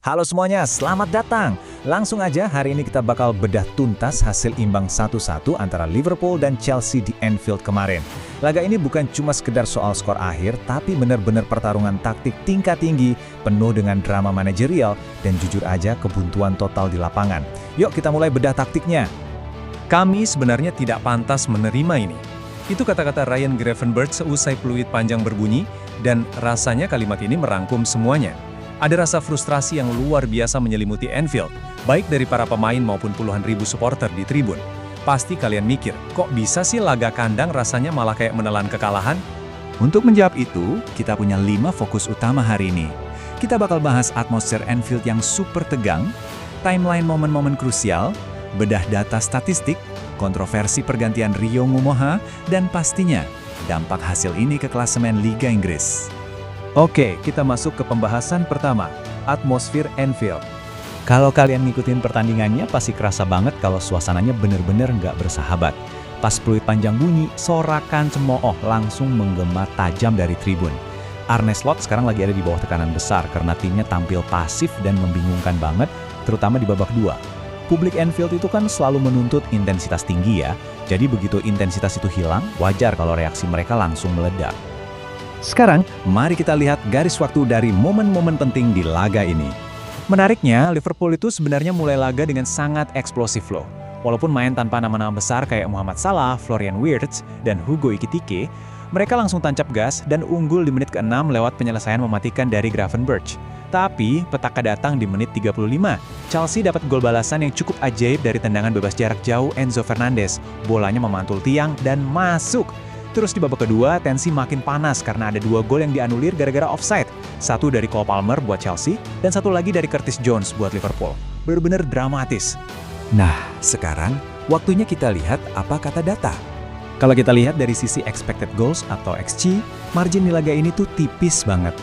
Halo semuanya, selamat datang. Langsung aja hari ini kita bakal bedah tuntas hasil imbang 1-1 antara Liverpool dan Chelsea di Anfield kemarin. Laga ini bukan cuma sekedar soal skor akhir, tapi benar-benar pertarungan taktik tingkat tinggi, penuh dengan drama manajerial, dan jujur aja kebuntuan total di lapangan. Yuk kita mulai bedah taktiknya. Kami sebenarnya tidak pantas menerima ini. Itu kata-kata Ryan Gravenberch seusai peluit panjang berbunyi, dan rasanya kalimat ini merangkum semuanya. Ada rasa frustrasi yang luar biasa menyelimuti Anfield, baik dari para pemain maupun puluhan ribu supporter di tribun. Pasti kalian mikir, kok bisa sih laga kandang rasanya malah kayak menelan kekalahan? Untuk menjawab itu, kita punya 5 fokus utama hari ini. Kita bakal bahas atmosfer Anfield yang super tegang, timeline momen-momen krusial, bedah data statistik, kontroversi pergantian Rio Ngumoha, dan pastinya dampak hasil ini ke klasemen Liga Inggris. Oke, kita masuk ke pembahasan pertama, atmosfer Anfield. Kalau kalian ngikutin pertandingannya, pasti kerasa banget kalau suasananya bener-bener nggak bersahabat. Pas peluit panjang bunyi, sorakan cemooh langsung menggema tajam dari tribun. Arne Slot sekarang lagi ada di bawah tekanan besar karena timnya tampil pasif dan membingungkan banget, terutama di babak 2. Publik Anfield itu kan selalu menuntut intensitas tinggi ya, jadi begitu intensitas itu hilang, wajar kalau reaksi mereka langsung meledak. Sekarang, mari kita lihat garis waktu dari momen-momen penting di laga ini. Menariknya, Liverpool itu sebenarnya mulai laga dengan sangat eksplosif loh. Walaupun main tanpa nama-nama besar kayak Muhammad Salah, Florian Wirtz, dan Hugo Ekitike, mereka langsung tancap gas dan unggul di menit ke-6 lewat penyelesaian mematikan dari Gravenberch. Tapi, petaka datang di menit 35. Chelsea dapat gol balasan yang cukup ajaib dari tendangan bebas jarak jauh Enzo Fernandez. Bolanya memantul tiang dan masuk. Terus di babak kedua, tensi makin panas karena ada 2 gol yang dianulir gara-gara offside. Satu dari Cole Palmer buat Chelsea, dan satu lagi dari Curtis Jones buat Liverpool. Bener-bener dramatis. Nah, sekarang waktunya kita lihat apa kata data. Kalau kita lihat dari sisi expected goals atau XG, margin di laga ini tuh tipis banget.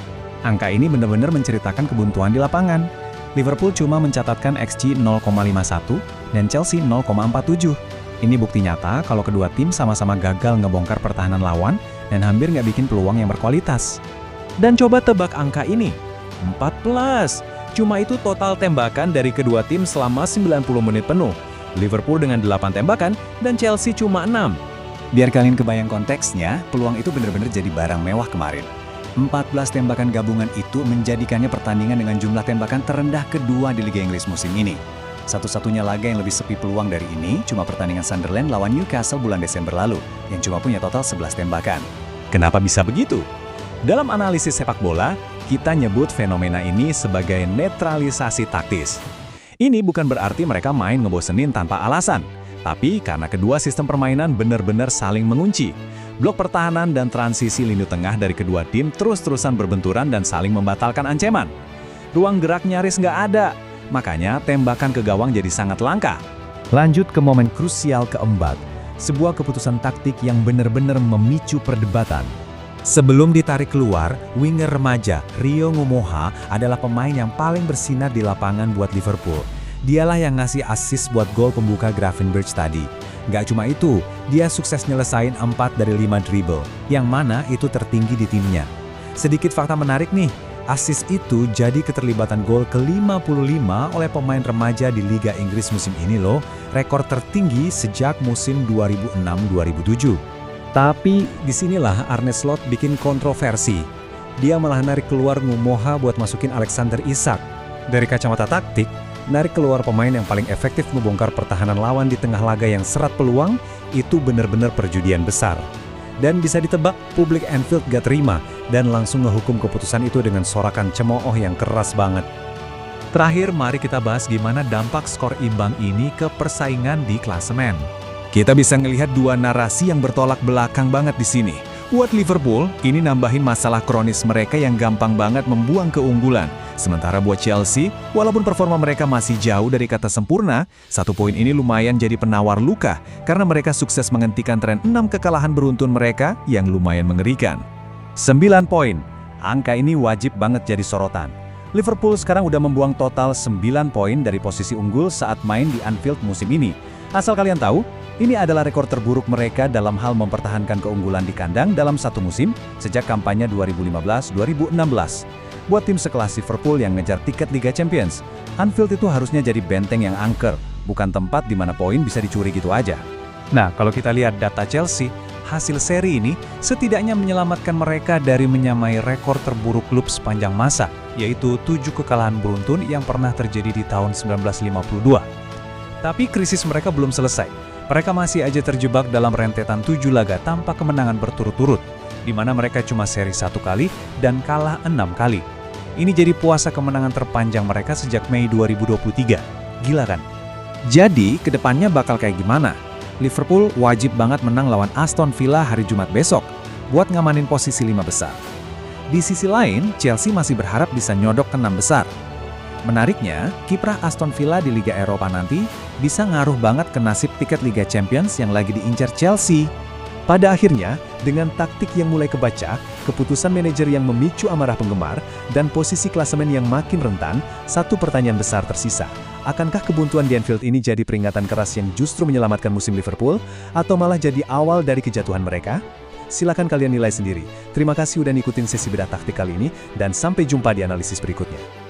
Angka ini bener-bener menceritakan kebuntuan di lapangan. Liverpool cuma mencatatkan XG 0,51 dan Chelsea 0,47. Ini bukti nyata kalau kedua tim sama-sama gagal ngebongkar pertahanan lawan dan hampir nggak bikin peluang yang berkualitas. Dan coba tebak angka ini, 14. Cuma itu total tembakan dari kedua tim selama 90 menit penuh. Liverpool dengan 8 tembakan dan Chelsea cuma 6. Biar kalian kebayang konteksnya, peluang itu benar-benar jadi barang mewah kemarin. 14 tembakan gabungan itu menjadikannya pertandingan dengan jumlah tembakan terendah kedua di Liga Inggris musim ini. Satu-satunya laga yang lebih sepi peluang dari ini cuma pertandingan Sunderland lawan Newcastle bulan Desember lalu, yang cuma punya total 11 tembakan. Kenapa bisa begitu? Dalam analisis sepak bola, kita nyebut fenomena ini sebagai netralisasi taktis. Ini bukan berarti mereka main ngebosenin tanpa alasan, tapi karena kedua sistem permainan benar-benar saling mengunci. Blok pertahanan dan transisi lini tengah dari kedua tim terus-terusan berbenturan dan saling membatalkan ancaman. Ruang gerak nyaris nggak ada. Makanya tembakan ke gawang jadi sangat langka. Lanjut ke momen krusial keempat, sebuah keputusan taktik yang benar-benar memicu perdebatan. Sebelum ditarik keluar, winger remaja Rio Ngumoha adalah pemain yang paling bersinar di lapangan buat Liverpool. Dialah yang ngasih assist buat gol pembuka Gravenberch tadi. Gak cuma itu, dia sukses nyelesain 4 dari 5 dribble, yang mana itu tertinggi di timnya. Sedikit fakta menarik nih, assist itu jadi keterlibatan gol ke-55 oleh pemain remaja di Liga Inggris musim ini loh, rekor tertinggi sejak musim 2006-2007. Tapi disinilah Arne Slot bikin kontroversi. Dia malah narik keluar Ngumoha buat masukin Alexander Isak. Dari kacamata taktik, narik keluar pemain yang paling efektif membongkar pertahanan lawan di tengah laga yang serat peluang, itu benar-benar perjudian besar. Dan bisa ditebak, publik Anfield gak terima dan langsung ngehukum keputusan itu dengan sorakan cemooh yang keras banget. Terakhir, mari kita bahas gimana dampak skor imbang ini ke persaingan di klasemen. Kita bisa ngelihat 2 narasi yang bertolak belakang banget di sini. Buat Liverpool, ini nambahin masalah kronis mereka yang gampang banget membuang keunggulan. Sementara buat Chelsea, walaupun performa mereka masih jauh dari kata sempurna, 1 poin ini lumayan jadi penawar luka karena mereka sukses menghentikan tren 6 kekalahan beruntun mereka yang lumayan mengerikan. 9 poin. Angka ini wajib banget jadi sorotan. Liverpool sekarang udah membuang total 9 poin dari posisi unggul saat main di Anfield musim ini. Asal kalian tahu, ini adalah rekor terburuk mereka dalam hal mempertahankan keunggulan di kandang dalam satu musim sejak kampanye 2015-2016. Buat tim sekelas Liverpool yang ngejar tiket Liga Champions, Anfield itu harusnya jadi benteng yang angker, bukan tempat di mana poin bisa dicuri gitu aja. Nah, kalau kita lihat data Chelsea, hasil seri ini setidaknya menyelamatkan mereka dari menyamai rekor terburuk klub sepanjang masa, yaitu 7 kekalahan beruntun yang pernah terjadi di tahun 1952. Tapi krisis mereka belum selesai. Mereka masih aja terjebak dalam rentetan 7 laga tanpa kemenangan berturut-turut, di mana mereka cuma seri 1 kali dan kalah 6 kali. Ini jadi puasa kemenangan terpanjang mereka sejak Mei 2023. Gila kan? Jadi, kedepannya bakal kayak gimana? Liverpool wajib banget menang lawan Aston Villa hari Jumat besok, buat ngamanin posisi 5 besar. Di sisi lain, Chelsea masih berharap bisa nyodok ke 6 besar. Menariknya, kiprah Aston Villa di Liga Eropa nanti bisa ngaruh banget ke nasib tiket Liga Champions yang lagi diincar Chelsea. Pada akhirnya, dengan taktik yang mulai kebaca, keputusan manajer yang memicu amarah penggemar, dan posisi klasemen yang makin rentan, satu pertanyaan besar tersisa. Akankah kebuntuan di Anfield ini jadi peringatan keras yang justru menyelamatkan musim Liverpool, atau malah jadi awal dari kejatuhan mereka? Silakan kalian nilai sendiri. Terima kasih udah ngikutin sesi bedah taktik kali ini, dan sampai jumpa di analisis berikutnya.